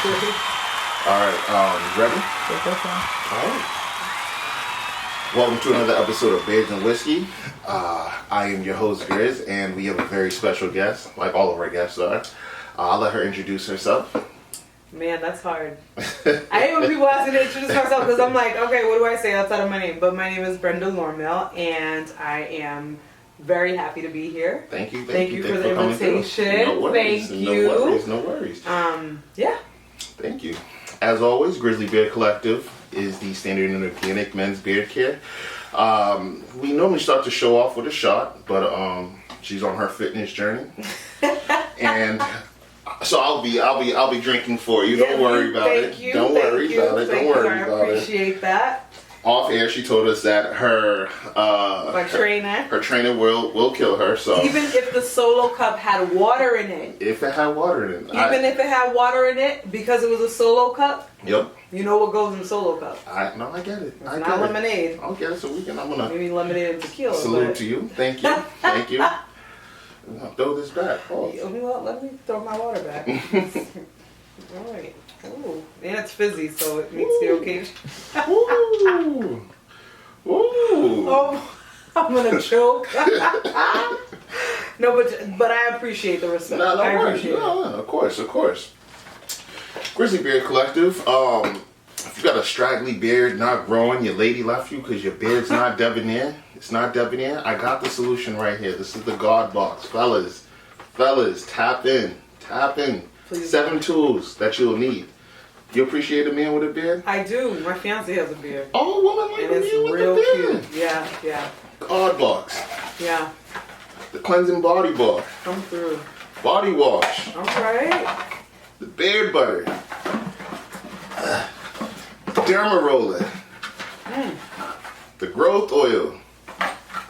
Alright, ready? Alright. Welcome to another episode of Beards and Whiskey. I am your host, Grizz, and we have a very special guest, like all of our guests are. I'll let her introduce herself. Man, that's hard. I hate when people ask me to introduce myself because I'm like, okay, what do I say outside of my name? But my name is Brenda Lormel, and I am very happy to be here. Thank you for the invitation. No worries. Thank you. No worries. Yeah. Thank you. As always, Grizzly Beard Collective is the standard and organic men's beard care. We normally start the show off with a shot, but she's on her fitness journey, and so I'll be drinking for you. Don't worry about it. Don't worry about it. I appreciate that. Off air, she told us that her trainer will kill her. So even if the solo cup had water in it, if it had water in it, if it had water in it, because it was a solo cup. Yep. You know what goes in a solo cup? I get it. It's not lemonade. I'll get it. So I'm gonna maybe lemonade and tequila. Salute to you. Thank you. Thank you. I'll throw this back. Oh. Well, let me throw my water back. All right. Ooh. And it's fizzy, so it meets the occasion. Ooh. Ooh. Oh, I'm gonna choke. No, but I appreciate the respect. I appreciate it. No, of course. Grizzly Beard Collective. If you got a straggly beard not growing, your lady left you because your beard's not debonair. It's not debonair. I got the solution right here. This is the God Box, fellas. Tap in. Please. 7 tools that you'll need. You appreciate a man with a beard? I do. My fiance has a beard. Oh, woman like and a man with real a beard. Cute. Yeah. God Box. Yeah. The cleansing body bar. Come through. Body wash. All right. The beard butter. Derma roller. The growth oil.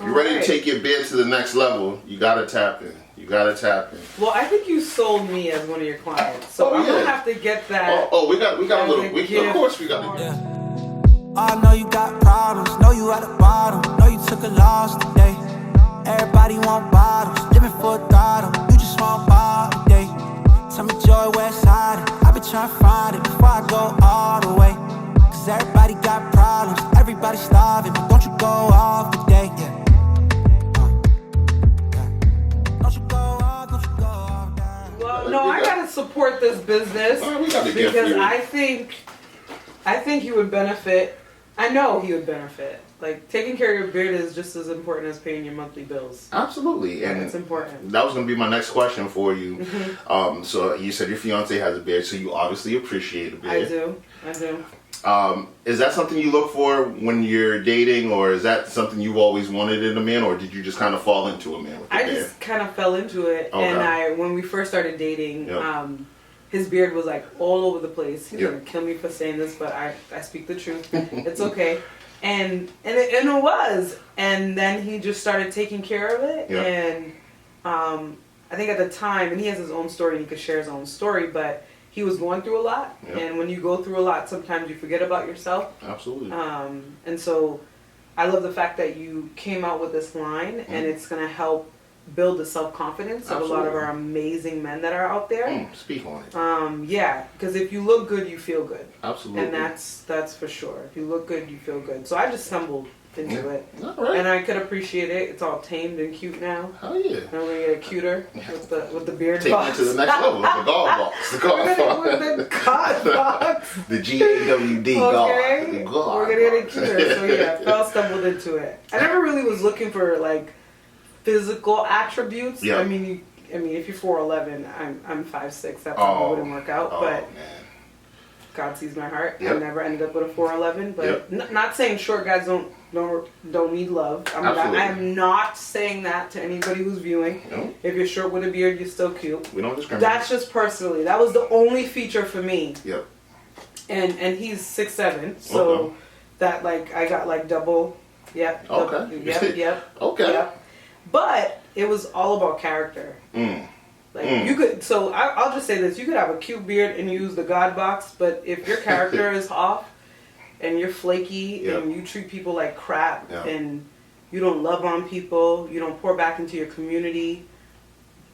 You ready to take your beard to the next level? You gotta tap in. Well, I think you sold me as one of your clients, so I'm gonna have to get that. We got a little. Of course, we got it. I know you got problems. Know you at the bottom. Know you took a loss today. Everybody want bottles. Living for a throttle. You just want bottle day. Tell me joy, west side. I've been trying to find it before I go all the way. Cause everybody got problems. Everybody starving. But don't you go off today. Yeah. No, I gotta support this business because I think you would benefit. I know he would benefit. Like, taking care of your beard is just as important as paying your monthly bills. Absolutely, and it's important. That was going to be my next question for you. So you said your fiance has a beard, so you obviously appreciate a beard. I do. Is that something you look for when you're dating, or is that something you've always wanted in a man, or did you just kind of fall into a man with a beard? I just kind of fell into it, okay. And when we first started dating, his beard was like all over the place. He's gonna kill me for saying this, but I speak the truth. It's okay. And it was, and then he just started taking care of it, and I think at the time, and he has his own story, and he could share his own story, but he was going through a lot, and when you go through a lot, sometimes you forget about yourself. Absolutely. And so I love the fact that you came out with this line, and it's going to help build the self-confidence of a lot of our amazing men that are out there. Speak on it. Yeah, because if you look good, you feel good. Absolutely. And that's for sure. If you look good, you feel good. So I just stumbled into it. All right. And I could appreciate it. It's all tamed and cute now. Oh yeah. And we're gonna get it cuter with the beard box. Take it to the next level with the God Box. The God Box. With the God Box. The GAWD God. Okay. We're gonna get it cuter. So yeah, I stumbled into it. I never really was looking for like physical attributes. Yep. I mean, if you're 4'11", I'm 5'6". That probably wouldn't work out. But man. God sees my heart. Yep. I never ended up with a 4'11", but not saying short guys don't need love. I am not saying that to anybody who's viewing. No. If you're short with a beard, you're still cute. We don't discriminate. That's just personally. That was the only feature for me. Yep. And he's 6'7", so that like I got like double. Yep. Okay. Yep. Okay. Yep. But it was all about character. You could. So I'll just say this: you could have a cute beard and use the God Box, but if your character is off and you're flaky and you treat people like crap and you don't love on people, you don't pour back into your community,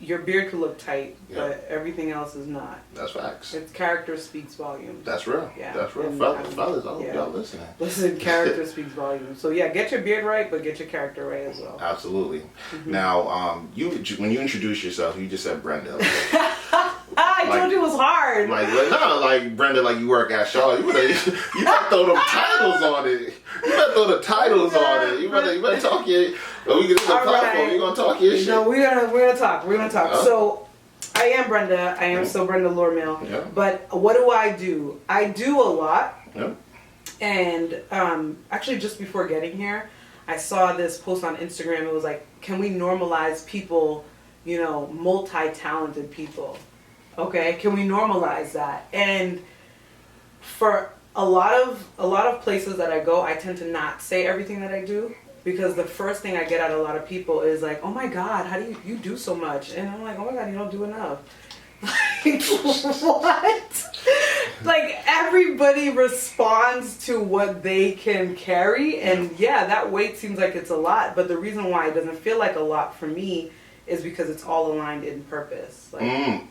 your beard could look tight, but everything else is not. That's facts. Its character speaks volumes. That's real. Yeah. That's real. Fellas, I hope y'all listening. Listen, character speaks volumes. So yeah, get your beard right, but get your character right as well. Absolutely. Now, when you introduce yourself, you just said Brenda. I told you it was hard. Like Brenda, like you work at Shaw. You better throw them titles on it. You better throw the titles on it. You better talk your. We get this platform. Right. You gonna talk your shit? No, we're gonna talk. We're gonna talk. So, I am Brenda. I am still Brenda Lormill. Yeah. But what do? I do a lot. Yeah. And actually, just before getting here, I saw this post on Instagram. It was like, can we normalize people? You know, multi-talented people. Okay, can we normalize that? And for a lot of places that I go, I tend to not say everything that I do, because the first thing I get out of a lot of people is like, oh my God, how do you do so much? And I'm like, oh my God, you don't do enough. Like, what? Like, everybody responds to what they can carry, and yeah, that weight seems like it's a lot, but the reason why it doesn't feel like a lot for me is because it's all aligned in purpose. Like, I'm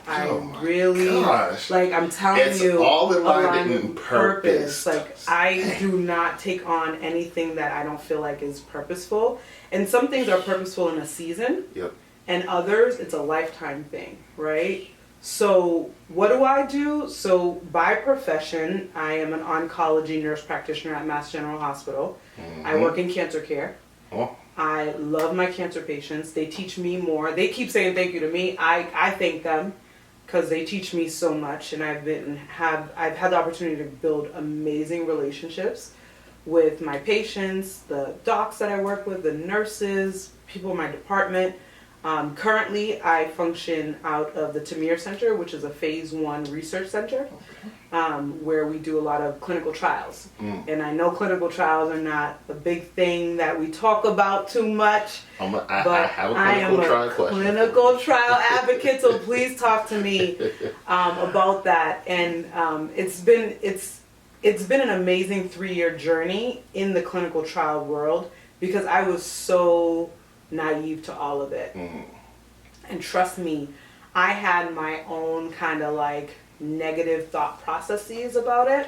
telling you, it's all aligned in purpose. Like, I do not take on anything that I don't feel like is purposeful. And some things are purposeful in a season. Yep. And others, it's a lifetime thing, right? So what do? So by profession, I am an oncology nurse practitioner at Mass General Hospital. I work in cancer care. Oh. I love my cancer patients. They teach me more. They keep saying thank you to me. I thank them because they teach me so much, and I've had the opportunity to build amazing relationships with my patients, the docs that I work with, the nurses, people in my department. Currently, I function out of the Tamir Center, which is a phase 1 research center, where we do a lot of clinical trials. And I know clinical trials are not a big thing that we talk about too much, but I am a clinical trial advocate, so please talk to me about that. And it's been an amazing 3-year journey in the clinical trial world, because I was so naive to all of it. And trust me, I had my own kind of like negative thought processes about it.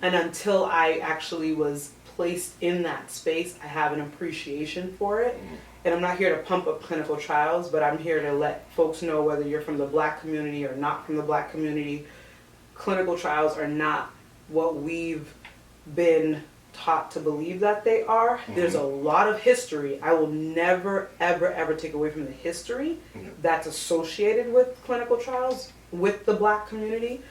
And until I actually was placed in that space, I have an appreciation for it. And I'm not here to pump up clinical trials, but I'm here to let folks know, whether you're from the Black community or not from the Black community, clinical trials are not what we've been taught to believe that they are. There's a lot of history. I will never, ever, ever take away from the history that's associated with clinical trials with the Black community.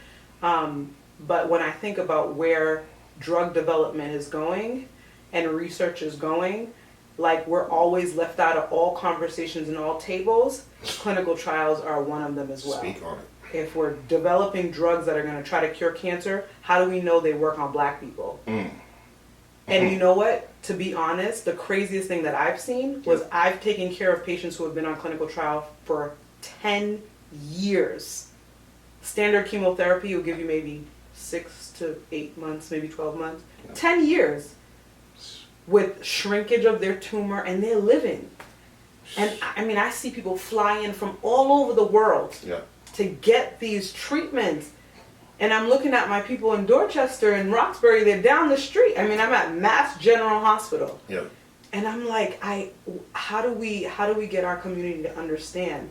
But when I think about where drug development is going and research is going, like, we're always left out of all conversations and all tables. Clinical trials are one of them as well. Speak on it. If we're developing drugs that are going to try to cure cancer, how do we know they work on Black people? And you know what? To be honest, the craziest thing that I've seen was I've taken care of patients who have been on clinical trial for 10 years. Standard chemotherapy will give you maybe 6 to 8 months, maybe 12 months. 10 years with shrinkage of their tumor, and they're living. And I mean, I see people fly in from all over the world to get these treatments. And I'm looking at my people in Dorchester and Roxbury, they're down the street. I mean, I'm at Mass General Hospital. And I'm like, how do we get our community to understand?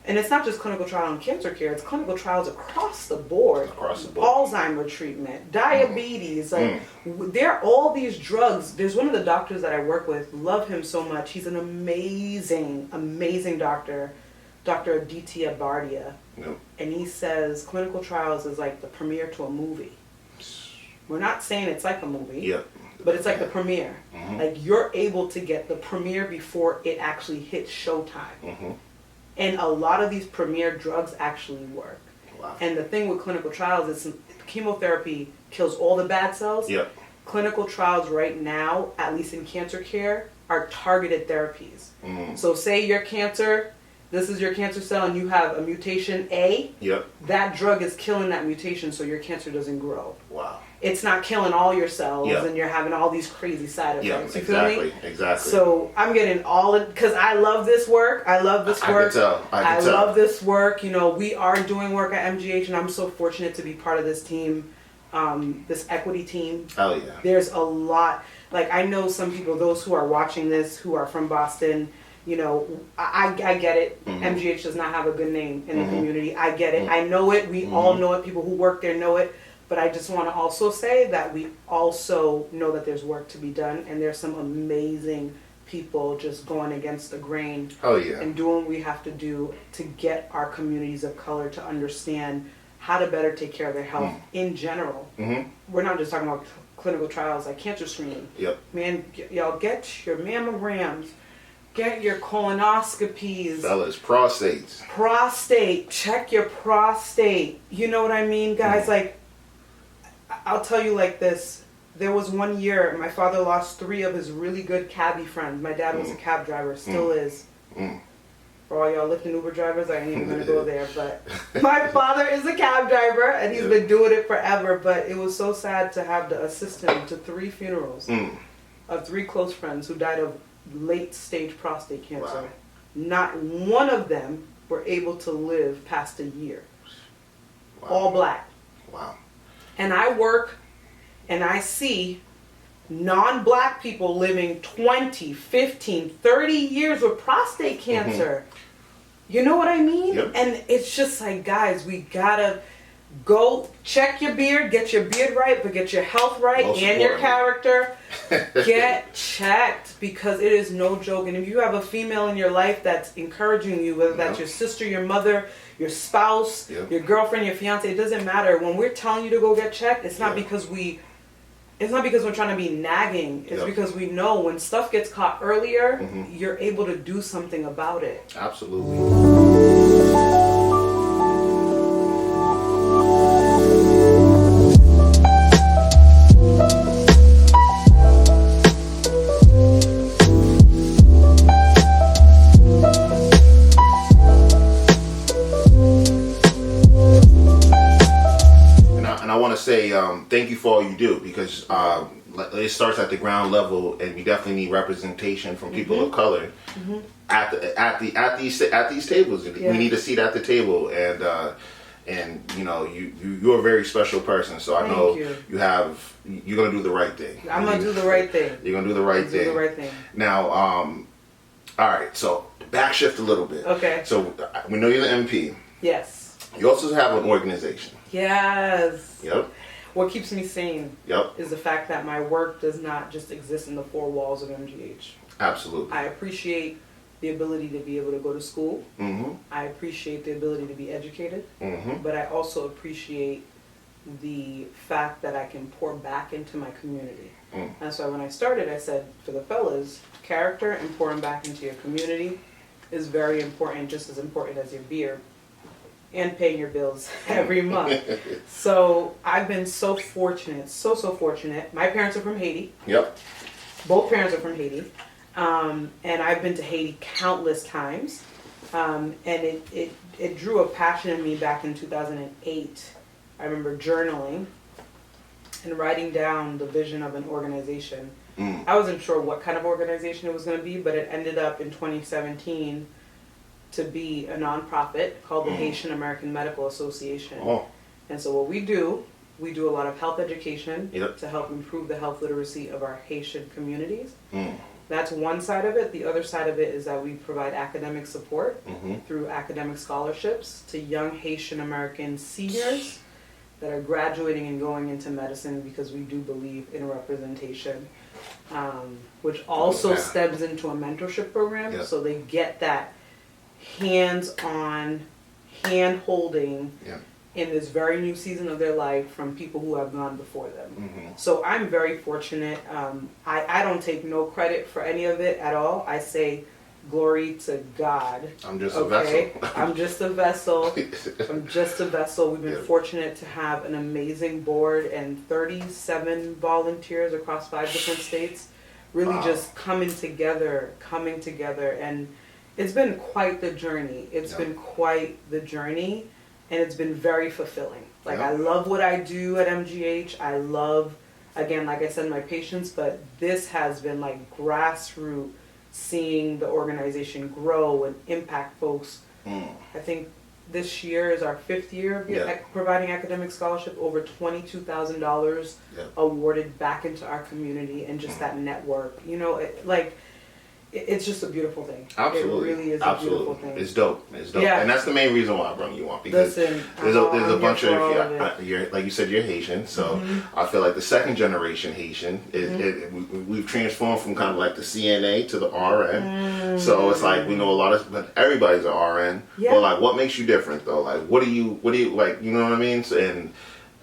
And it's not just clinical trial and cancer care, it's clinical trials across the board. Alzheimer's treatment, diabetes, like, there are all these drugs. There's one of the doctors that I work with, love him so much. He's an amazing, amazing doctor, Dr. Aditya Bardia. And he says clinical trials is like the premiere to a movie. We're not saying it's like a movie, but it's like the premiere. Like, you're able to get the premiere before it actually hits showtime. And a lot of these premiere drugs actually work. And the thing with clinical trials is chemotherapy kills all the bad cells. Clinical trials right now, at least in cancer care, are targeted therapies. So say your cancer, this is your cancer cell, and you have a mutation A. That drug is killing that mutation so your cancer doesn't grow. it's not killing all your cells and you're having all these crazy side effects. You feel me? Exactly. So I'm getting all of, because I love this work. I love this work. I can tell. Love this work. You know, we are doing work at MGH, and I'm so fortunate to be part of this team, this equity team. Hell yeah. There's a lot. Like, I know some people, those who are watching this, who are from Boston, you know, I get it. MGH does not have a good name in the community. I get it. I know it. We all know it. People who work there know it. But I just want to also say that we also know that there's work to be done, and there's some amazing people just going against the grain and doing what we have to do to get our communities of color to understand how to better take care of their health in general. We're not just talking about clinical trials like cancer screening. Man, y'all get your mammograms, get your colonoscopies. Fellas, prostates. Prostate, check your prostate. You know what I mean, guys? Like, I'll tell you like this. There was one year my father lost 3 of his really good cabbie friends. My dad was a cab driver, still is. For all y'all Lyft and Uber drivers, I ain't even gonna go there. But my father is a cab driver, and he's been doing it forever. But it was so sad to have to assist him to 3 funerals of 3 close friends who died of late stage prostate cancer. Wow. Not one of them were able to live past a year. Wow. All black. Wow. And I work and I see non-black people living 20, 15, 30 years with prostate cancer. You know what I mean? Yep. And it's just like, guys, we gotta go check your beard, get your beard right, but get your health right and your character. Get checked, because it is no joke. And if you have a female in your life that's encouraging you, whether that's your sister, your mother, your spouse, your girlfriend, your fiance, it doesn't matter. When we're telling you to go get checked, it's not because we're trying to be nagging. It's because we know when stuff gets caught earlier, you're able to do something about it. Absolutely. Say thank you for all you do, because it starts at the ground level, and we definitely need representation from people of color at these tables. We need a seat at the table, and you know, you're a very special person. So I know you're gonna do the right thing. I'm gonna do the right thing. You're gonna do the right thing. Do the right thing. Now, all right. So backshift a little bit. Okay. So we know you're the MP. Yes. You also have an organization. Yes. Yep. What keeps me sane is the fact that my work does not just exist in the 4 walls of MGH. Absolutely. I appreciate the ability to be able to go to school. I appreciate the ability to be educated. But I also appreciate the fact that I can pour back into my community. That's why when I started, I said, for the fellas, character and pouring back into your community is very important, just as important as your beard and paying your bills every month. So I've been so fortunate, so fortunate. My parents are from Haiti. Yep. Both parents are from Haiti. And I've been to Haiti countless times. And it drew a passion in me back in 2008. I remember journaling and writing down the vision of an organization. I wasn't sure what kind of organization it was going to be, but it ended up in 2017 to be a nonprofit called the Haitian American Medical Association. And so what we do a lot of health education to help improve the health literacy of our Haitian communities. That's one side of it. The other side of it is that we provide academic support through academic scholarships to young Haitian American seniors that are graduating and going into medicine, because we do believe in representation, which also stems into a mentorship program. So they get that hands-on hand-holding in this very new season of their life from people who have gone before them. So I'm very fortunate. I don't take no credit for any of it at all. I say glory to God. I'm just a vessel. I'm just a vessel. I'm just a vessel. We've been fortunate to have an amazing board and 37 volunteers across 5 different states, really just coming together, and it's been quite the journey. It's been quite the journey. and it's been very fulfilling. Like, I love what I do at MGH. I love, again, like I said, my patients, but this has been like grassroots, seeing the organization grow and impact folks. I think this year is our 5th year of providing academic scholarship, over $22,000 awarded back into our community, and just that network, you know, it's just a beautiful thing. Absolutely. It really is a beautiful thing. It's dope. It's dope. Yeah. And that's the main reason why I brought you on, because there's a bunch of, you're, like you said, you're Haitian, so I feel like the second generation Haitian, we've transformed from kind of like the CNA to the RN. So it's like, we know a lot of, but everybody's an RN. Yeah. But like, what makes you different though? Like, what do you like, you know what I mean? So, and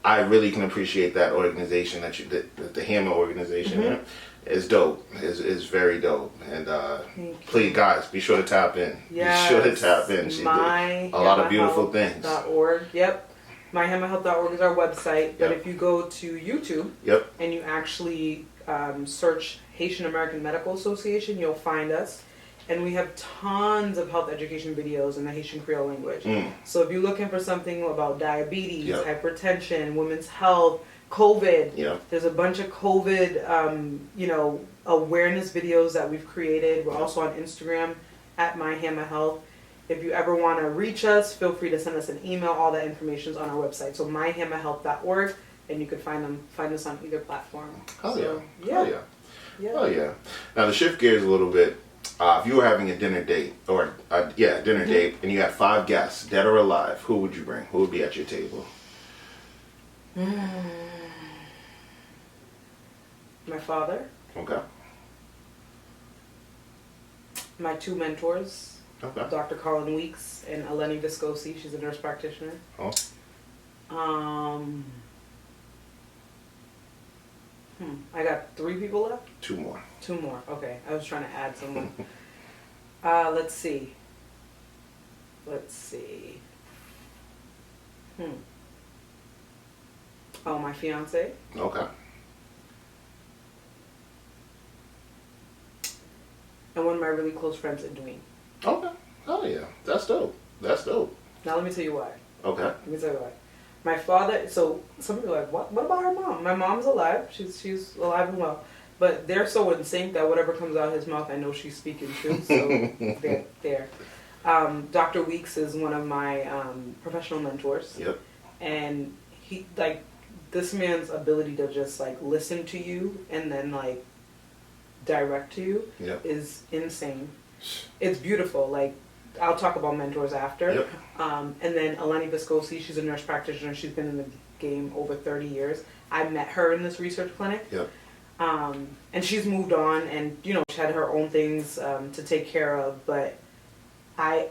I really can appreciate that organization the HAMMA organization. Is dope. Is very dope. And please, guys, be sure to tap in. Yes. Be sure to tap in. She did a lot of beautiful things. .org. Yep. MyHammaHealth.org is our website. But if you go to YouTube and you actually search Haitian American Medical Association, you'll find us. And we have tons of health education videos in the Haitian Creole language. So if you're looking for something about diabetes, hypertension, women's health, COVID, there's a bunch of COVID, awareness videos that we've created. We're also on Instagram at MyHammaHealth. If you ever want to reach us, feel free to send us an email. All that information is on our website. So myhammahealth.org, and you can find us on either platform. Oh yeah. Now to shift gears a little bit, if you were having a dinner date, date, and you had 5 guests, dead or alive, who would you bring? Who would be at your table? My father. Okay. My 2 mentors. Okay. Dr. Carlin Weeks and Eleni Viscosi. She's a nurse practitioner. Oh. I got 3 people left? 2 more. 2 more. Okay. I was trying to add someone. Let's see. Oh, my fiance. Okay. And one of my really close friends, Edwin. Okay. Oh yeah. That's dope. Now let me tell you why. Okay. Let me tell you why. My father, so some people are like, what about her mom? My mom's alive. She's alive and well. But they're so in sync that whatever comes out of his mouth, I know she's speaking truth. So they're there. Dr. Weeks is one of my professional mentors. Yep. And he, like, this man's ability to just like listen to you and then like direct to you is insane. It's beautiful. Like, I'll talk about mentors after. Yep. And then Eleni Viscosi, she's a nurse practitioner. She's been in the game over 30 years. I met her in this research clinic. Yep. And she's moved on, and she had her own things to take care of. But I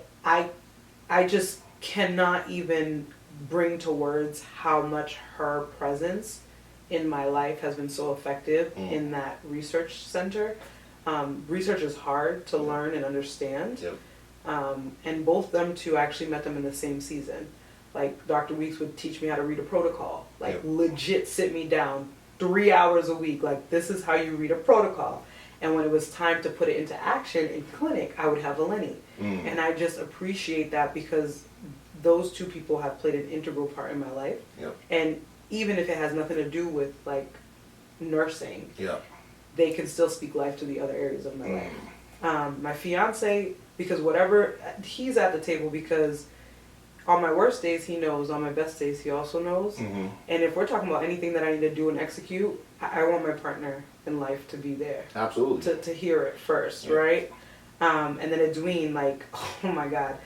just cannot even bring to words how much her presence in my life has been so effective in that research center. Research is hard to learn and understand. Yep. And both them two, I actually met them in the same season. Like, Dr. Weeks would teach me how to read a protocol. Like, legit sit me down 3 hours a week. Like, this is how you read a protocol. And when it was time to put it into action in clinic, I would have Eleni. And I just appreciate that, because those 2 people have played an integral part in my life. Yep. And even if it has nothing to do with, like, nursing, they can still speak life to the other areas of my life. My fiance, because whatever, he's at the table because on my worst days he knows, on my best days he also knows. And if we're talking about anything that I need to do and execute, I want my partner in life to be there. Absolutely. To hear it first, right? And then Edwin, like, oh my God.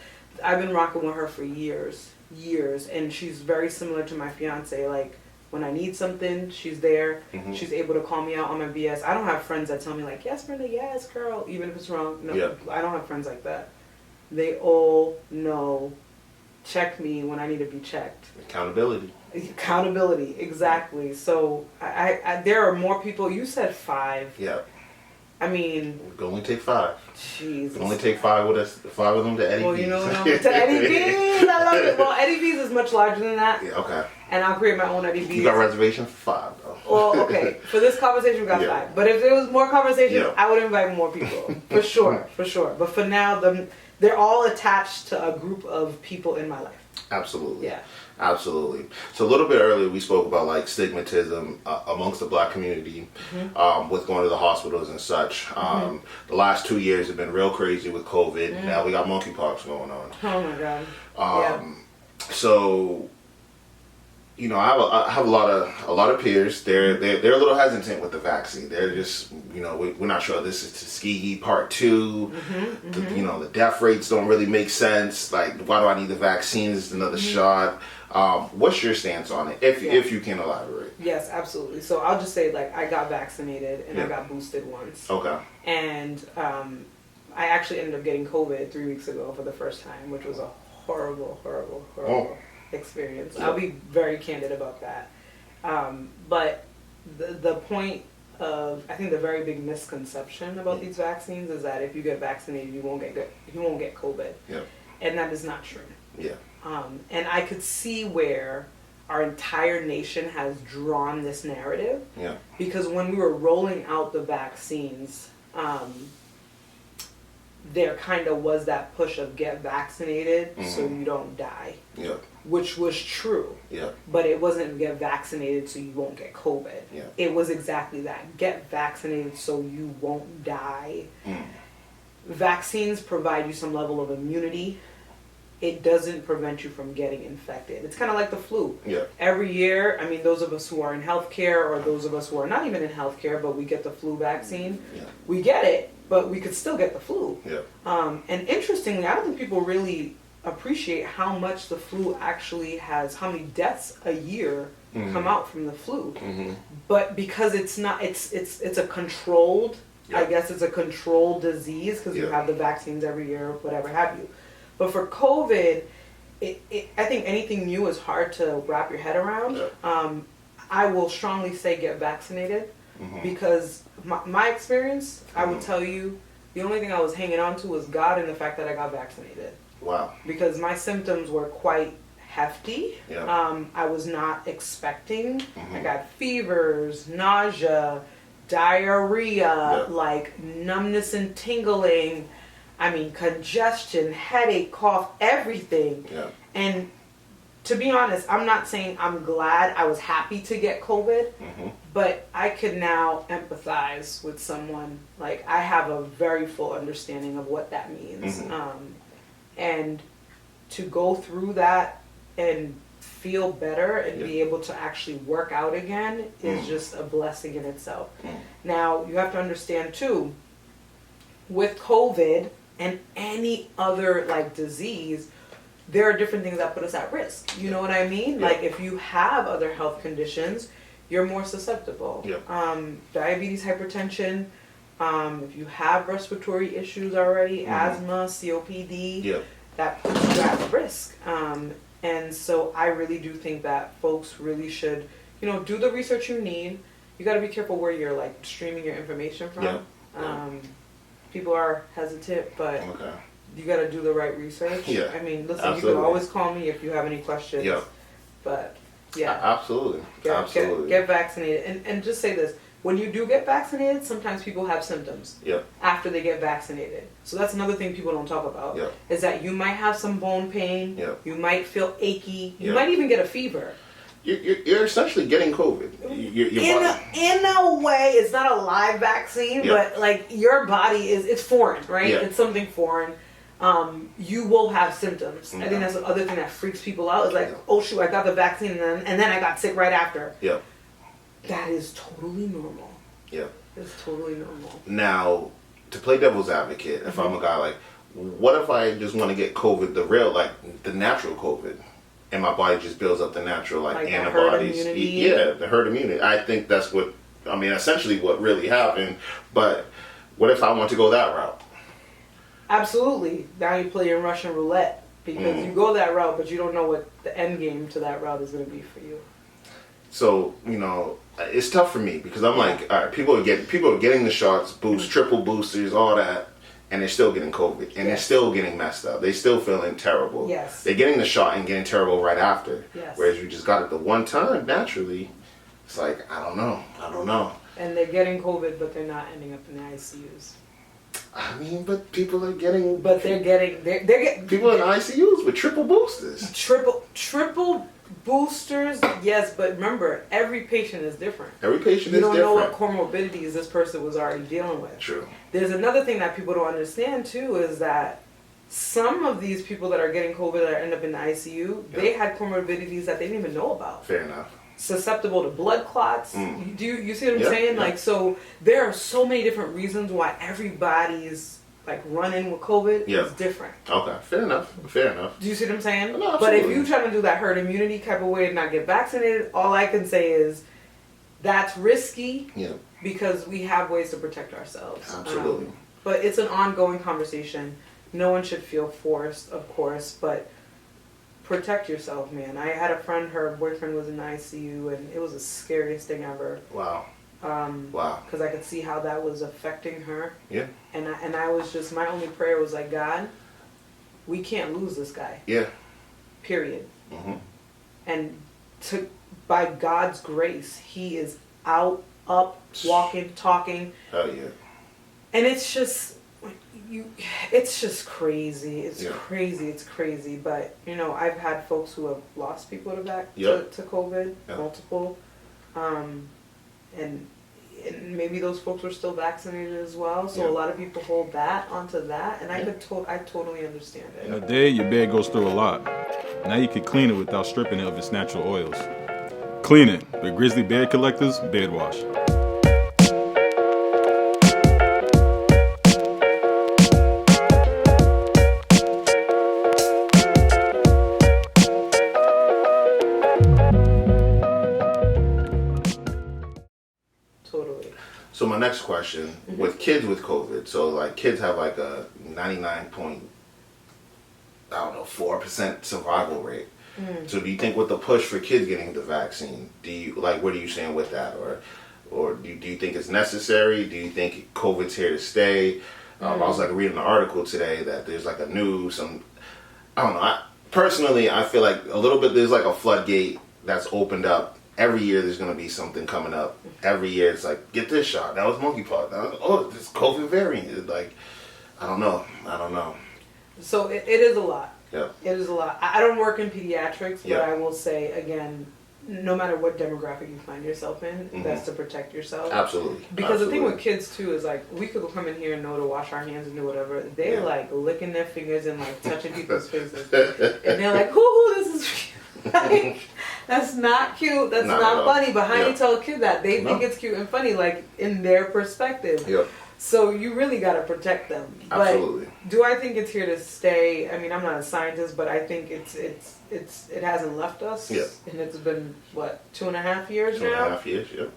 I've been rocking with her for years, and she's very similar to my fiance. Like, when I need something, she's there. She's able to call me out on my BS. I don't have friends that tell me like, yes, Brenda, yes, girl, even if it's wrong. No, I don't have friends like that. They all know, check me when I need to be checked. Accountability, exactly. So I there are more people. You said 5. Yeah. I mean, it could only take 5. Jesus. It could only take 5 with us. 5 of them to Eddie B's. Well, you know what? To Eddie B's, I love it. Well, Eddie B's is much larger than that. Yeah. Okay. And I'll create my own Eddie B's. You got reservation for 5 though. Well, okay. For this conversation, we got 5. But if there was more conversations, I would invite more people. For sure. But for now, they're all attached to a group of people in my life. Absolutely. Yeah. Absolutely. So a little bit earlier we spoke about like stigmatism amongst the Black community with going to the hospitals and such. The last 2 years have been real crazy with COVID. Now we got monkeypox going on. Oh my God. So, you know, I have a lot of peers. They're a little hesitant with the vaccine. They're just, you know, we're not sure this is Tuskegee Part 2. You know, the death rates don't really make sense. Like, why do I need the vaccine? Is another shot? What's your stance on it, if you can elaborate? Yes, absolutely. So I'll just say, like, I got vaccinated and I got boosted once. Okay. And I actually ended up getting COVID 3 weeks ago for the first time, which was a horrible experience. I'll be very candid about that. But the point of, I think the very big misconception about these vaccines is that if you get vaccinated, you won't get COVID. Yeah. And that is not true. Yeah. And I could see where our entire nation has drawn this narrative. Yeah. Because when we were rolling out the vaccines, there kind of was that push of get vaccinated so you don't die. Yeah. Which was true. Yeah. But it wasn't get vaccinated so you won't get COVID. Yeah. It was exactly that. Get vaccinated so you won't die. Vaccines provide you some level of immunity. It doesn't prevent you from getting infected. It's kind of like the flu. Yeah. Every year, I mean, those of us who are in healthcare or those of us who are not even in healthcare, but we get the flu vaccine, we get it, but we could still get the flu. Yeah. And interestingly, I don't think people really appreciate how much the flu actually has, how many deaths a year come out from the flu. But because it's not, it's a controlled, I guess it's a controlled disease because you have the vaccines every year, whatever have you. But for COVID, I think anything new is hard to wrap your head around. I will strongly say get vaccinated because my experience, I would tell you, the only thing I was hanging on to was God and the fact that I got vaccinated. Wow. Because my symptoms were quite hefty. I was not expecting. I got fevers, nausea, diarrhea, like numbness and tingling. I mean, congestion, headache, cough, everything. And to be honest, I'm not saying I'm glad, I was happy to get COVID, but I could now empathize with someone. Like, I have a very full understanding of what that means. And to go through that and feel better and be able to actually work out again is just a blessing in itself. Now, you have to understand too, with COVID and any other like disease, there are different things that put us at risk. You know what I mean? Like if you have other health conditions, you're more susceptible. Diabetes, hypertension, if you have respiratory issues already, asthma, COPD, that puts you at risk. And so I really do think that folks really should, you know, do the research you need. You got to be careful where you're like streaming your information from. People are hesitant, but you got to do the right research. I mean, listen, you can always call me if you have any questions. But absolutely. Get vaccinated. And just say this. When you do get vaccinated, sometimes people have symptoms after they get vaccinated. So that's another thing people don't talk about, is that you might have some bone pain, you might feel achy, you might even get a fever. You're essentially getting COVID. In a way, it's not a live vaccine, but like your body it's foreign, right? It's something foreign. You will have symptoms. I think that's the other thing that freaks people out. Is like, oh shoot, I got the vaccine and then I got sick right after. That is totally normal. It's totally normal. Now, to play devil's advocate, if I'm a guy, like, what if I just want to get COVID, the natural COVID? And my body just builds up the natural like antibodies. The herd immunity. I think that's essentially what really happened. But what if I want to go that route? Absolutely. Now you're playing Russian roulette because you go that route, but you don't know what the end game to that route is going to be for you. So, you know, it's tough for me because I'm like, all right, people are getting the shots, triple boosters, all that. And they're still getting COVID, and they're still getting messed up. They're still feeling terrible. They're getting the shot and getting terrible right after. Whereas you just got it the one time, naturally. It's like, I don't know. And they're getting COVID, but they're not ending up in the ICUs. I mean, but people are getting... But they're getting... People in ICUs with triple boosters. Triple boosters, yes, but remember, every patient is different. Every patient You is don't different. know what comorbidities this person was already dealing with. True. There's another thing that people don't understand, too, is that some of these people that are getting COVID that end up in the ICU, they had comorbidities that they didn't even know about. Fair enough. Susceptible to blood clots. Do you see what I'm saying? Yeah. Like, so there are so many different reasons why everybody's like running with COVID is different. Okay, fair enough. Do you see what I'm saying? No, but if you try to do that herd immunity type of way and not get vaccinated, all I can say is that's risky. Yeah. Because we have ways to protect ourselves. Absolutely. But it's an ongoing conversation. No one should feel forced, of course, but protect yourself, man. I had a friend, her boyfriend was in the ICU, and it was the scariest thing ever. Wow. Because I could see how that was affecting her. Yeah. And I was just, my only prayer was like, God, we can't lose this guy. Yeah. Period. Mm-hmm. And by God's grace, he is out, up, walking, talking. Oh yeah. And it's just crazy. It's crazy. But you know, I've had folks who have lost people to COVID, multiple, and maybe those folks were still vaccinated as well. So a lot of people hold that onto that, and I totally understand it. In a day, your bed goes through a lot. Now you can clean it without stripping it of its natural oils. Clean it with Grizzly Bed Collector's Bed Wash. Totally. So my next question, with kids with COVID, so like kids have like a 4% survival rate. So do you think with the push for kids getting the vaccine, what are you saying with that? Or do you think it's necessary? Do you think COVID's here to stay? I was like reading an article today that there's like I don't know. Personally, I feel like a little bit there's like a floodgate that's opened up. Every year there's going to be something coming up. Every year it's like, get this shot. That was monkeypox. This COVID variant. Like, I don't know. So it is a lot. Yeah. It is a lot. I don't work in pediatrics, but I will say, again, no matter what demographic you find yourself in, that's to protect yourself. Absolutely. Because the thing with kids, too, is like, we could come in here and know to wash our hands and do whatever. They're like licking their fingers and like touching people's faces. And they're like, hoo, this is like, that's not cute. That's not funny. But how do you tell a kid that? They think it's cute and funny, like in their perspective. Yep. So you really got to protect them. Absolutely. But do I think it's here to stay? I mean, I'm not a scientist, but I think it hasn't left us. Yeah. And it's been what, 2.5 years now? 2.5 years, yeah.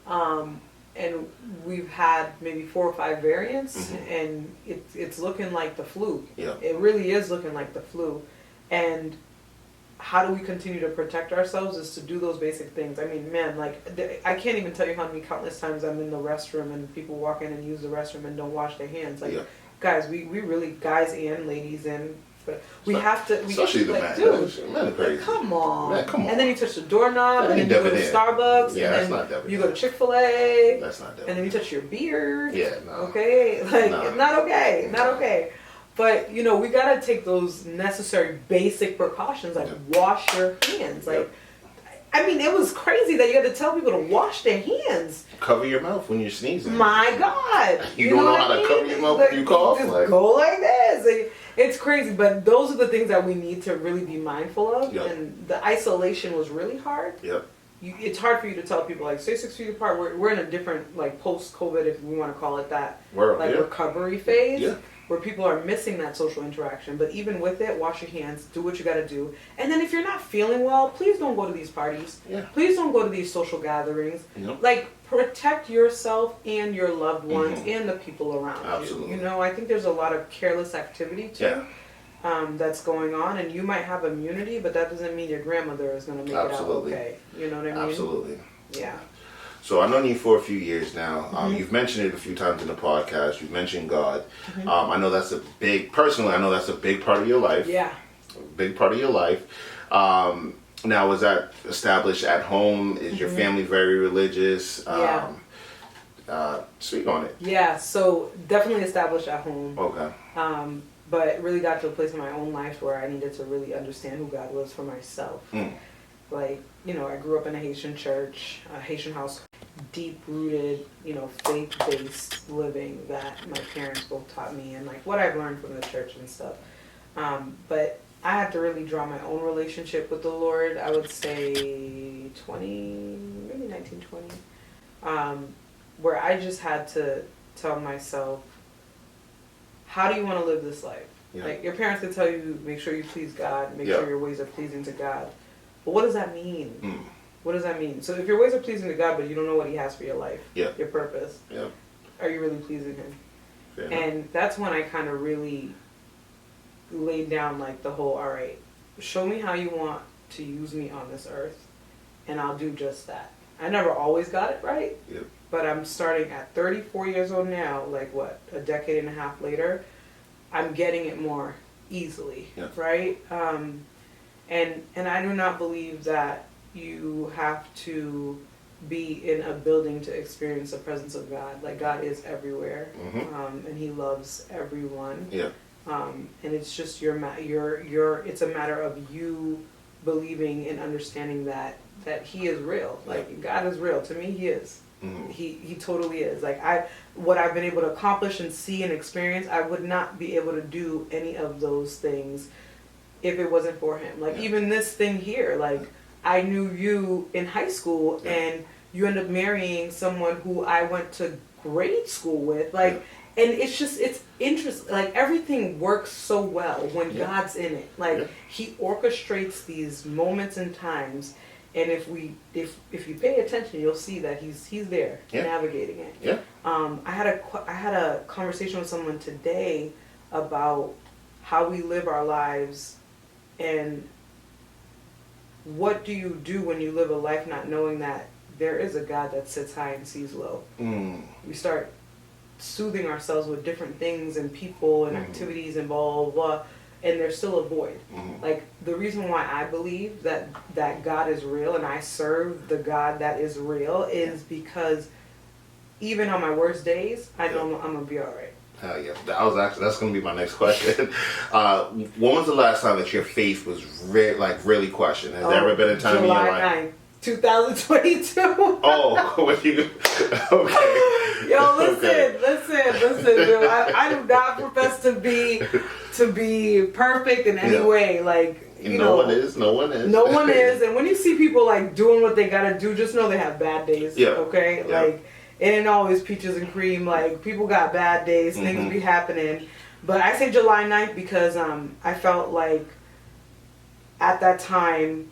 And we've had maybe 4 or 5 variants, and it's looking like the flu. Yeah. It really is looking like the flu, and how do we continue to protect ourselves is to do those basic things. I mean, man, like, I can't even tell you how many countless times I'm in the restroom and people walk in and use the restroom and don't wash their hands. Like, guys, we really, guys and ladies, but we have to. Especially the like, men. Dude, Men are crazy. come on. Man, come on. And then you touch the doorknob, and then you go to Starbucks, Yeah, that's and not then you go to Chick-fil-A, that's not and then you touch your beard. Yeah, no. Okay? Like, it's not okay. Not okay. But, you know, we got to take those necessary basic precautions, like wash your hands. Like, I mean, it was crazy that you had to tell people to wash their hands. Cover your mouth when you're sneezing. My God. You don't know how to cover your mouth when you cough? Just go like this. Like, it's crazy, but those are the things that we need to really be mindful of. Yep. And the isolation was really hard. Yep. It's hard for you to tell people, like, stay 6 feet apart. We're in a different, like, post-COVID, if we want to call it that, recovery phase. Yeah. Where people are missing that social interaction. But even with it, wash your hands, do what you got to do. And then if you're not feeling well, please don't go to these parties. Yeah. Please don't go to these social gatherings. Yep. Like, protect yourself and your loved ones and the people around you. You know, I think there's a lot of careless activity, too, that's going on. And you might have immunity, but that doesn't mean your grandmother is going to make it out okay. You know what I mean? Absolutely. Yeah. So I've known you for a few years now. You've mentioned it a few times in the podcast. You've mentioned God. I know that's personally, I know that's a big part of your life. Yeah. A big part of your life. Now, is that established at home? Is your family very religious? Speak on it. Yeah, so definitely established at home. Okay. But really got to a place in my own life where I needed to really understand who God was for myself. Like, you know, I grew up in a Haitian church, a Haitian house, deep-rooted, you know, faith-based living that my parents both taught me, and like what I've learned from the church and stuff. But I had to really draw my own relationship with the Lord, I would say maybe 19, 20, where I just had to tell myself, how do you want to live this life? Yeah. Like, your parents could tell you, make sure you please God, make sure your ways are pleasing to God. But what does that mean? What does that mean? So if your ways are pleasing to God, but you don't know what He has for your life, your purpose, are you really pleasing Him? Fair and enough. That's when I kind of really laid down like the whole, all right, show me how you want to use me on this earth, and I'll do just that. I never always got it right, but I'm starting at 34 years old now, like what, a decade and a half later, I'm getting it more easily, right? And I do not believe that you have to be in a building to experience the presence of God. Like, God is everywhere, and He loves everyone. And it's just it's a matter of you believing and understanding that He is real. Like, God is real. To me, He is. He totally is. Like, what I've been able to accomplish and see and experience, I would not be able to do any of those things if it wasn't for Him. Like, even this thing here, like, I knew you in high school, and you end up marrying someone who I went to grade school with. Like, and it's interesting. Like, everything works so well when God's in it. Like, He orchestrates these moments and times, and if you pay attention, you'll see that He's there navigating it. I had a conversation with someone today about how we live our lives, and what do you do when you live a life not knowing that there is a God that sits high and sees low? We start soothing ourselves with different things and people and activities and blah, blah, blah, and there's still a void. Like, the reason why I believe that God is real and I serve the God that is real is because even on my worst days, I know I'm going to be all right. Hell yeah. That's going to be my next question. When was the last time that your faith was really questioned? Has there ever been a time in your life? July 9th, 2022. Okay. Yo, listen, dude. I do not profess to be perfect in any way. Like, no one is. No one is. And when you see people like doing what they gotta do, just know they have bad days. Okay? Like, it ain't always peaches and cream. Like, people got bad days, things be happening. But I say July 9th because I felt like at that time,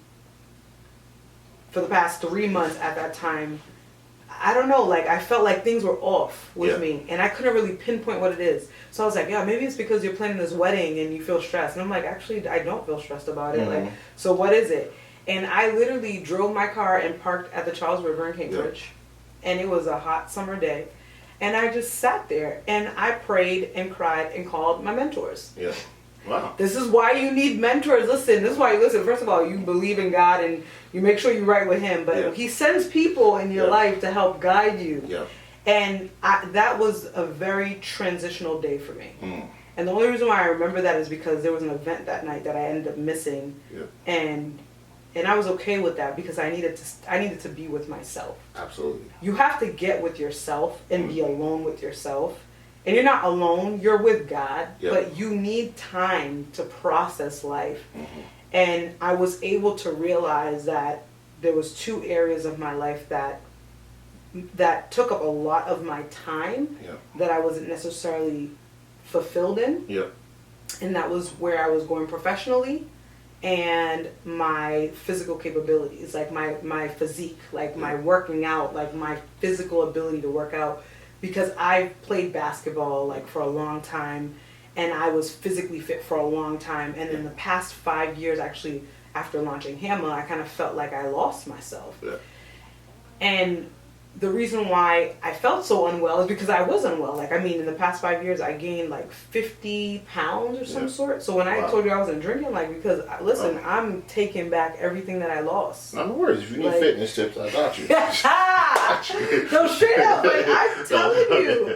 for the past 3 months at that time, I don't know, like, I felt like things were off with me, and I couldn't really pinpoint what it is. So I was like, maybe it's because you're planning this wedding and you feel stressed. And I'm like, actually, I don't feel stressed about it. Like, so what is it? And I literally drove my car and parked at the Charles River in Cambridge, and it was a hot summer day. And I just sat there, and I prayed and cried and called my mentors. Wow. This is why you need mentors. Listen, this is why you listen. First of all, you believe in God and you make sure you're right with Him. But He sends people in your life to help guide you. And that was a very transitional day for me. And the only reason why I remember that is because there was an event that night that I ended up missing. And I was okay with that because I needed to be with myself. Absolutely. You have to get with yourself and be alone with yourself. And you're not alone, you're with God, but you need time to process life. And I was able to realize that there was 2 areas of my life that took up a lot of my time that I wasn't necessarily fulfilled in. And that was where I was going professionally and my physical capabilities, like my physique, like my working out, like my physical ability to work out. Because I played basketball like for a long time, and I was physically fit for a long time. And in the past 5 years, actually, after launching HAMMA, I kind of felt like I lost myself. And the reason why I felt so unwell is because I was unwell. Like, I mean, in the past 5 years, I gained like 50 pounds or some sort. So when I told you I wasn't drinking, like, because, listen, I'm taking back everything that I lost. No worries. If you need fitness tips, I got you. No, straight up. Like, I'm telling you.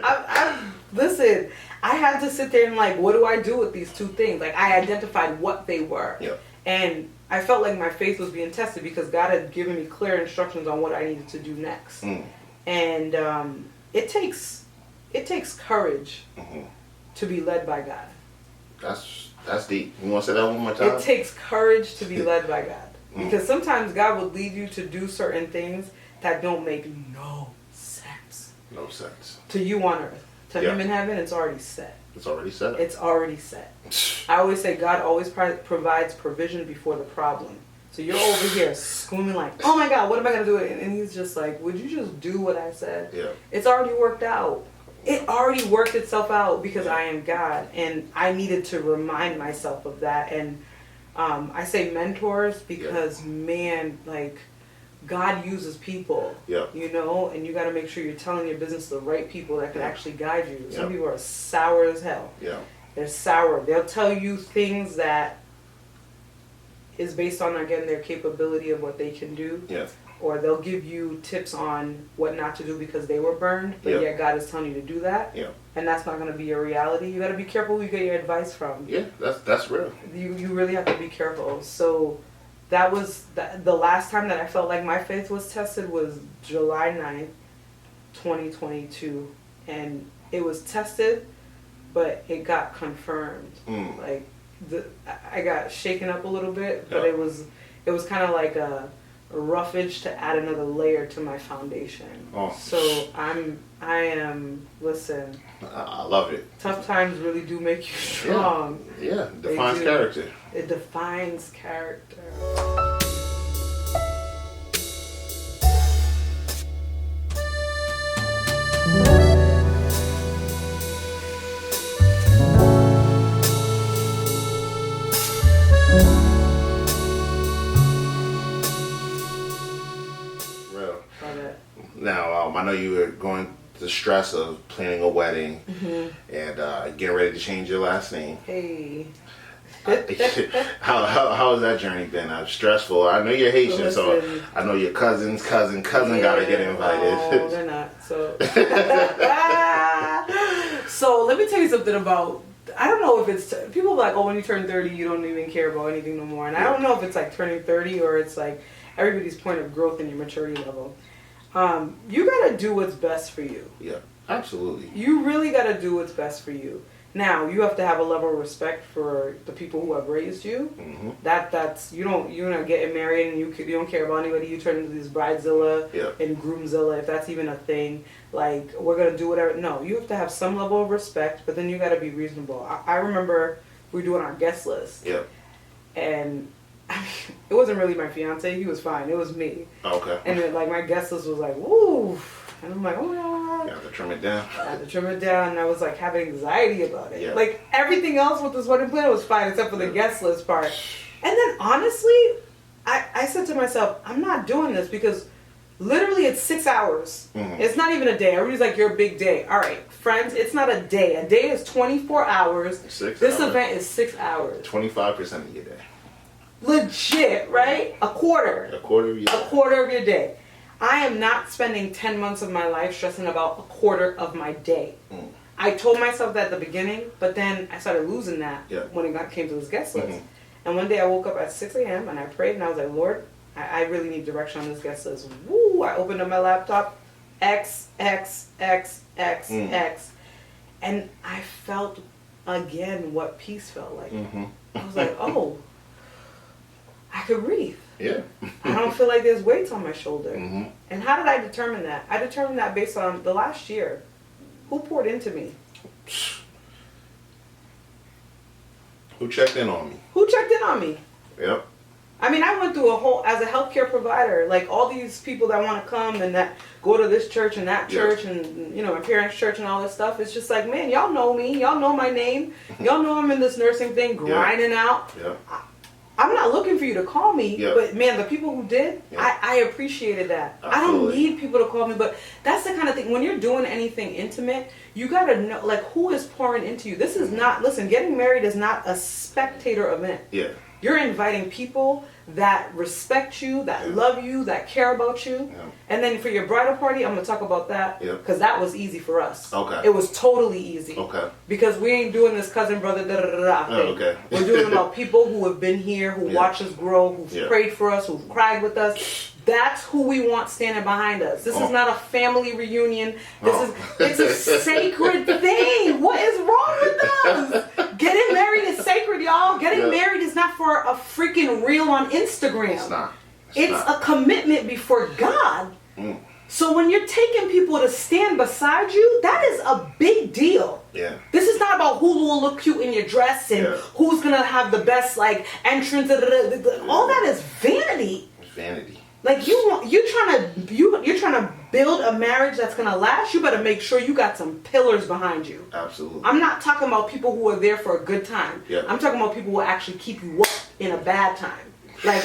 Listen, I had to sit there and like, what do I do with these two things? Like, I identified what they were. Yep. And I felt like my faith was being tested because God had given me clear instructions on what I needed to do next. And it takes courage to be led by God. That's deep. You want to say that one more time? It takes courage to be led by God. Because sometimes God will lead you to do certain things that don't make no sense. No sense. To you on earth. To him in heaven, it's already set. It's already set. It's already set. I always say God always provides provision before the problem. So you're over here screaming like, oh my God, what am I going to do? And he's just like, would you just do what I said? Yeah. It's already worked out. It already worked itself out because I am God. And I needed to remind myself of that. And I say mentors because, man, like, God uses people, you know, and you got to make sure you're telling your business to the right people that can actually guide you. Some people are sour as hell. They're sour. They'll tell you things that is based on, again, their capability of what they can do. Or they'll give you tips on what not to do because they were burned, but yet God is telling you to do that. And that's not going to be your reality. You got to be careful who you get your advice from. Yeah, that's real. You really have to be careful. So that was the last time that I felt like my faith was tested was July 9th, 2022. And it was tested, but it got confirmed. Like, I got shaken up a little bit, but it was kind of like a roughage to add another layer to my foundation. So I am, listen. I love it. Tough times really do make you strong. Yeah, defines character. It defines character. Now, I know you were going through the stress of planning a wedding and getting ready to change your last name. Hey. How has that journey been? Stressful. I know you're Haitian, so I know your cousin got to get invited. No, they're not. So, so let me tell you something about. I don't know if it's people are like, oh, when you turn 30, you don't even care about anything no more. And I don't know if it's like turning 30 or it's like everybody's point of growth in your maturity level. You gotta do what's best for you. Yeah, absolutely. You really gotta do what's best for you. Now, you have to have a level of respect for the people who have raised you. That's you're not getting married and you don't care about anybody. You turn into this bridezilla and groomzilla, if that's even a thing. Like, we're gonna do whatever. No, you have to have some level of respect, but then you gotta be reasonable. I remember we were doing our guest list. And I mean, it wasn't really my fiance. He was fine. It was me. Okay. And then, like, my guest list was like, woo. And I'm like, oh my God. You have to trim it down. I had to trim it down. And I was, like, having anxiety about it. Like, everything else with this wedding plan was fine except for the guest list part. And then, honestly, I said to myself, I'm not doing this because literally it's 6 hours. It's not even a day. Everybody's like, you're a big day. All right, friends, it's not a day. A day is 24 hours. This event is 6 hours. 25% of your day. Legit, right? A quarter. A quarter of your day. A quarter of your day. I am not spending 10 months of my life stressing about a quarter of my day. I told myself that at the beginning, but then I started losing that when it came to this guest list. And one day I woke up at 6 a.m. and I prayed and I was like, Lord, I really need direction on this guest list. Woo! I opened up my laptop. X, X, X, X, X. And I felt again what peace felt like. I was like, oh, I could breathe. Yeah. I don't feel like there's weights on my shoulder. And how did I determine that? I determined that based on the last year. Who poured into me? Who checked in on me? Who checked in on me? Yep. I mean, I went through a whole, as a healthcare provider, like all these people that want to come and that go to this church and that church and, you know, my parents' church and all this stuff. It's just like, man, y'all know me. Y'all know my name. Y'all know I'm in this nursing thing, grinding out. I'm not looking for you to call me, but man, the people who did, I appreciated that. Absolutely. I don't need people to call me, but that's the kind of thing, when you're doing anything intimate, you gotta know, like, who is pouring into you. This is not, listen, getting married is not a spectator event. You're inviting people that respect you, that love you, that care about you. Yeah. And then for your bridal party, I'm going to talk about that because that was easy for us. Okay. It was totally easy. Okay. Because we ain't doing this cousin, brother, da-da-da-da thing. Okay. We're doing about people who have been here, who watch us grow, who've prayed for us, who've cried with us. That's who we want standing behind us. This is not a family reunion. It's a sacred thing. What is wrong with us? Getting married is sacred, y'all. Getting married is not for a freaking reel on Instagram. It's not. It's a commitment before God. So when you're taking people to stand beside you, that is a big deal. Yeah. This is not about who will look cute in your dress and who's gonna have the best like entrance. All that is vanity. It's vanity. Like you're trying to build a marriage that's gonna last. You better make sure you got some pillars behind you. Absolutely. I'm not talking about people who are there for a good time. Yeah. I'm talking about people who will actually keep you up in a bad time. Like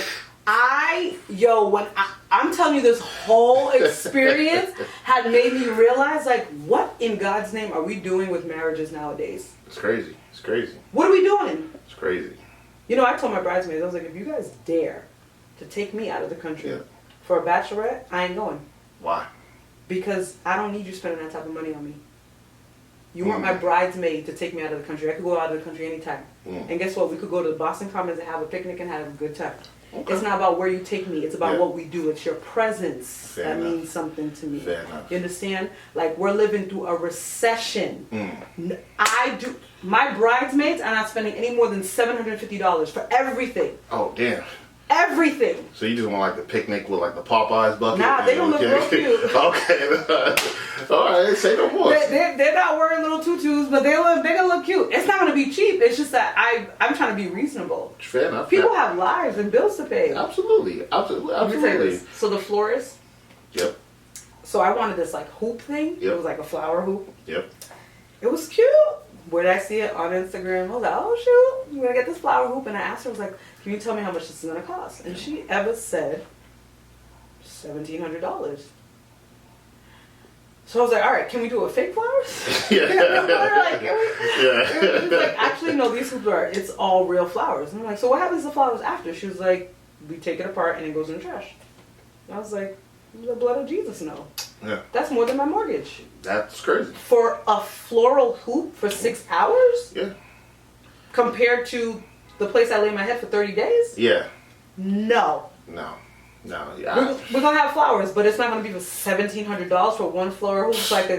I'm telling you, this whole experience had made me realize, like, what in God's name are we doing with marriages nowadays? It's crazy. It's crazy. What are we doing? It's crazy. You know, I told my bridesmaids, I was like, if you guys dare to take me out of the country for a bachelorette, I ain't going. Why? Because I don't need you spending that type of money on me. You weren't my bridesmaid to take me out of the country. I could go out of the country anytime. And guess what? We could go to the Boston Commons and have a picnic and have a good time. Okay. It's not about where you take me. It's about what we do. It's your presence that means something to me. Fair enough. You understand? Like, we're living through a recession. My bridesmaids are not spending any more than $750 for everything. Oh, damn. Everything. So you just want like the picnic with like the Popeyes bucket? Nah, they don't look real cute. Okay. All right, say no more. They're not wearing little tutus, but they're gonna look cute. It's not gonna be cheap. It's just that I'm trying to be reasonable. Fair enough. People have lives and bills to pay. Absolutely. Let me tell you this. So the florist. Yep. So I wanted this like hoop thing. Yep. It was like a flower hoop. Yep. It was cute. Where did I see it? On Instagram. I was like, oh shoot, I'm gonna get this flower hoop. And I asked her, I was like, can you tell me how much this is gonna cost? And she ever said $1,700. So I was like, all right, can we do it with fake flowers? She was like, actually, no, these hoops it's all real flowers. And I'm like, so what happens to the flowers after? She was like, we take it apart and it goes in the trash. And I was like, the blood of Jesus, no. Yeah. That's more than my mortgage. That's crazy. For a floral hoop for 6 hours? Yeah. Compared to the place I lay my head for 30 days? Yeah. No. Yeah. We're gonna have flowers, but it's not gonna be for $1,700 for one floral hoop. It's like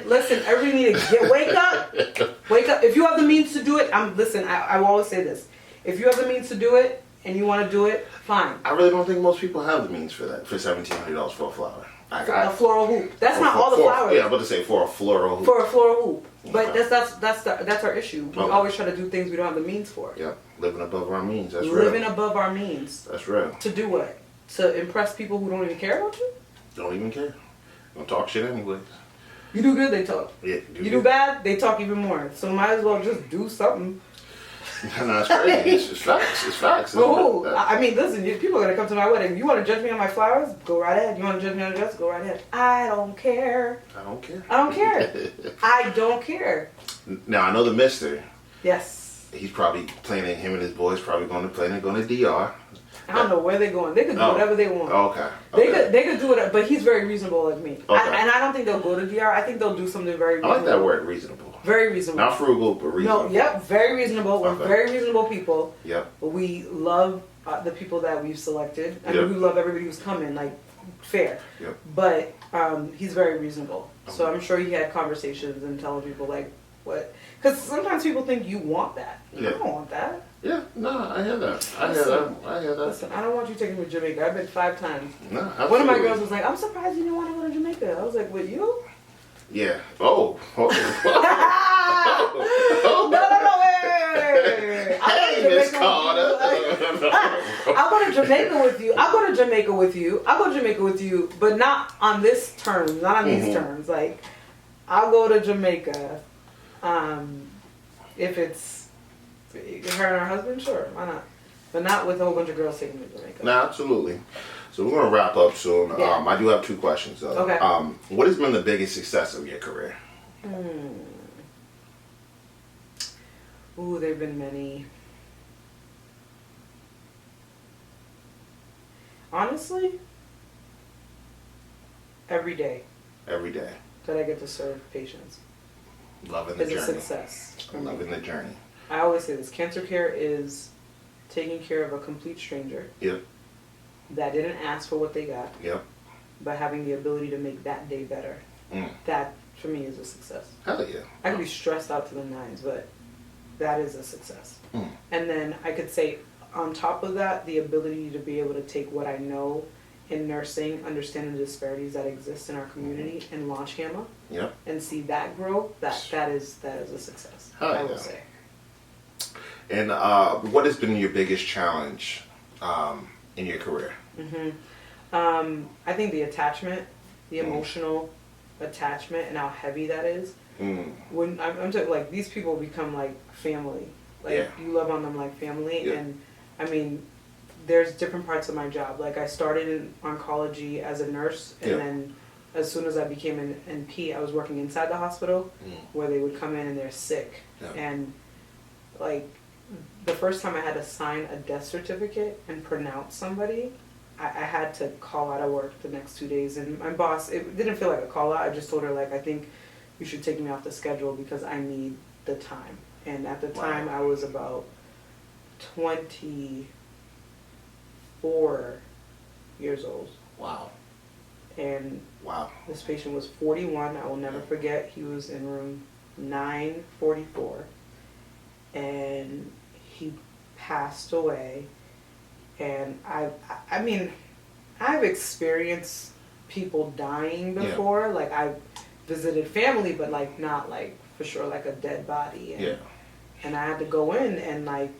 listen. Everybody need to wake up. If you have the means to do it, I will always say this: if you have the means to do it and you want to do it, fine. I really don't think most people have the means for that. For $1,700 for a flower. A floral hoop. That's not all the flowers. Yeah, I'm about to say for a floral hoop. For a floral hoop. But that's our issue. We always try to do things we don't have the means for. Yeah, living above our means. That's real. Living above our means. That's real. To do what? To impress people who don't even care about you? Don't even care. Don't talk shit anyways. You do good, they talk. Yeah. You do bad, they talk even more. So might as well just do something. No, it's crazy. It's facts. It's facts. Oh, I mean, listen, people are going to come to my wedding. You want to judge me on my flowers? Go right ahead. You want to judge me on the dress? Go right ahead. I don't care. I don't care. I don't care. I don't care. Now, I know the mister. Yes. He's probably planning, him and his boys probably going to DR. I don't know where they're going. They could do whatever they want. Okay. They could do it, but he's very reasonable like me. Okay. And I don't think they'll go to DR. I think they'll do something very reasonable. I like that word, reasonable. Very reasonable. Not frugal, but reasonable. No, yep, very reasonable. We're very reasonable people. Yep. We love the people that we've selected. I mean, we love everybody who's coming, like, fair. Yep. But he's very reasonable. Okay. So I'm sure he had conversations and telling people, like, what... Because sometimes people think you want that. Yeah. I don't want that. Yeah, no, I hear that. I hear that. Listen, I don't want you taking me to Jamaica. I've been 5 times. No, absolutely. One of my girls was like, I'm surprised you didn't want to go to Jamaica. I was like, with you? Yeah. No, wait. Hey, Miss Carter. I'll go to Jamaica with you. I'll go to Jamaica with you, but not on this term, not on these terms. Like, I'll go to Jamaica if it's her and her husband, sure, why not? But not with a whole bunch of girls taking me to Jamaica. No, absolutely. So we're going to wrap up soon. Yeah. I do have 2 questions, though. Okay. What has been the biggest success of your career? Ooh, there have been many. Honestly, every day. Every day. That I get to serve patients. Loving the journey. Is a success. Loving the journey. I always say this: cancer care is taking care of a complete stranger. Yep. That didn't ask for what they got. Yep. But having the ability to make that day better. That for me is a success. Hell yeah. I could be stressed out to the nines, but that is a success. And then I could say, on top of that, the ability to be able to take what I know in nursing, understanding the disparities that exist in our community, and launch HAMMA. Yep. And see that grow. That is a success. Hell I will yeah. say. And what has been your biggest challenge in your career? I think the attachment, the emotional attachment, and how heavy that is. When I'm talking, like, these people become like family. Like, you love on them like family. And I mean, there's different parts of my job. Like, I started in oncology as a nurse, and then as soon as I became an NP, I was working inside the hospital where they would come in and they're sick. And like, the first time I had to sign a death certificate and pronounce somebody, I had to call out of work the next 2 days. And my boss, it didn't feel like a call out. I just told her, like, I think you should take me off the schedule because I need the time. And at the time, I was about 24 years old. Wow. And this patient was 41. I will never forget. He was in room 944. And he passed away. And I mean, I've experienced people dying before. Like, I've visited family, but like not like for sure like a dead body. And I had to go in and like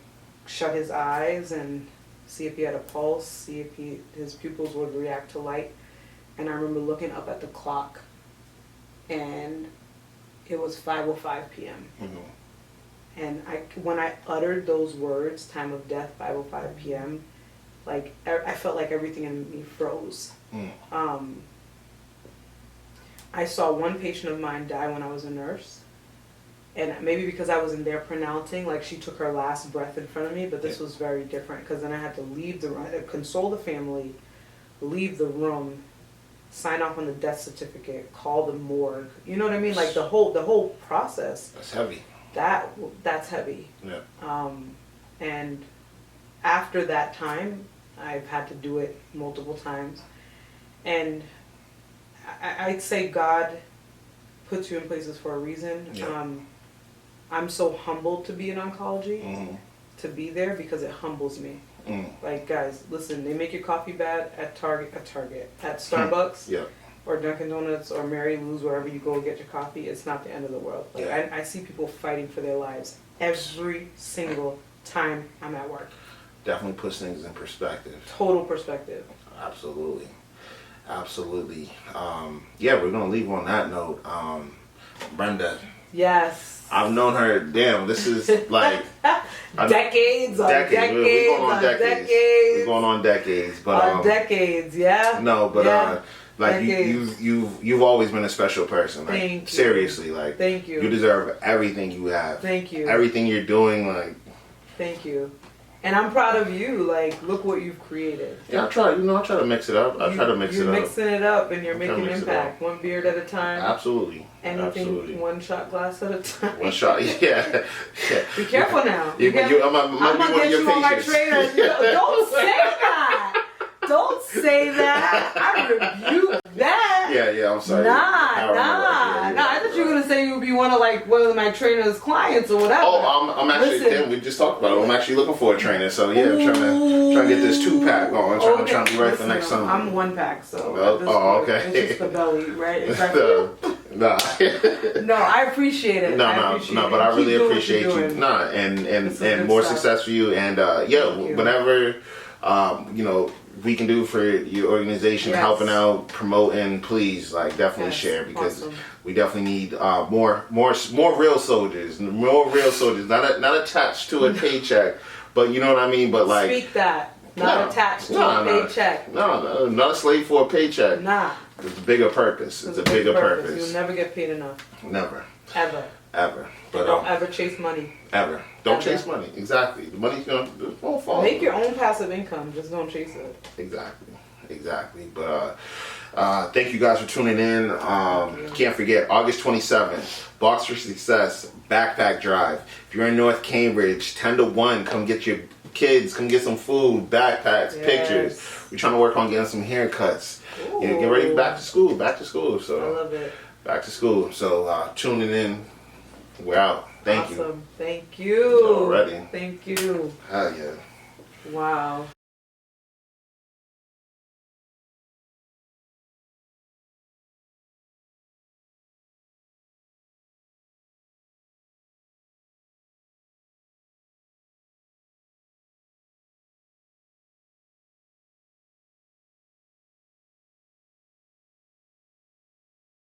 shut his eyes and see if he had a pulse, see if his pupils would react to light. And I remember looking up at the clock, and it was 5:05 p.m. And when I uttered those words, time of death, 5:05 p.m., like, I felt like everything in me froze. I saw one patient of mine die when I was a nurse. And maybe because I wasn't there pronouncing, like, she took her last breath in front of me, but this was very different, because then I had to leave the room, I had to console the family, leave the room, sign off on the death certificate, call the morgue. You know what I mean? Like, the whole process. That's heavy. That's heavy. And after that time, I've had to do it multiple times. And I'd say God puts you in places for a reason. I'm so humbled to be in oncology, to be there, because it humbles me. Like, guys, listen, they make your coffee bad at Target, at Starbucks, or Dunkin' Donuts, or Mary Lou's, wherever you go get your coffee. It's not the end of the world. Like, I see people fighting for their lives every single time I'm at work. Definitely puts things in perspective. Total perspective. Absolutely. Absolutely. We're going to leave on that note. Brenda. Yes. I've known her, this is like... decades. We're going on decades. We're going on decades. But, decades, yeah. No, but like, you've always been a special person. Like, Thank you. Seriously, like, thank you. You deserve everything you have. Thank you. Everything you're doing, like... Thank you. And I'm proud of you. Like, look what you've created. Yeah, I try to mix it up. You're mixing it up, and you're making impact. One beard at a time. Absolutely. Anything, one shot glass at a time. One shot, yeah. Be careful now. I'm gonna get you on my trainer. Don't say that. Don't say that. I rebuke that. Yeah, I'm sorry. Nah. I thought you were gonna say you would be one of my trainer's clients or whatever. Oh, I'm actually. We just talked about it. I'm actually looking for a trainer. So yeah, I'm trying to get this 2-pack going. I'm trying to be right for next summer. I'm 1-pack, so. Okay. It's just the belly, right? Nah. No, I appreciate it. No, but I really appreciate you. Nah, and more success for you. And whenever we can do for your organization, helping out, promoting, please, like, definitely share, because we definitely need more real soldiers, not attached to a paycheck, but you know what I mean. But like, speak that, not attached to a paycheck. No, not a slave for a paycheck. Nah, it's a bigger purpose. It's a bigger purpose. You'll never get paid enough. Never. Ever. But don't ever chase money. Ever. Don't chase money. Exactly. The money's gonna fall. Make your own passive income. Just don't chase it. Exactly. exactly. But thank you guys for tuning in. Can't forget, August 27th, Box for Success Backpack Drive. If you're in North Cambridge, 10 to 1, come get your kids, come get some food, backpacks, pictures. We're trying to work on getting some haircuts. You know, get ready, back to school. So I love it. Back to school. So tuning in. We're out. Thank you. Thank you. Already. Thank you. Hell yeah. Wow.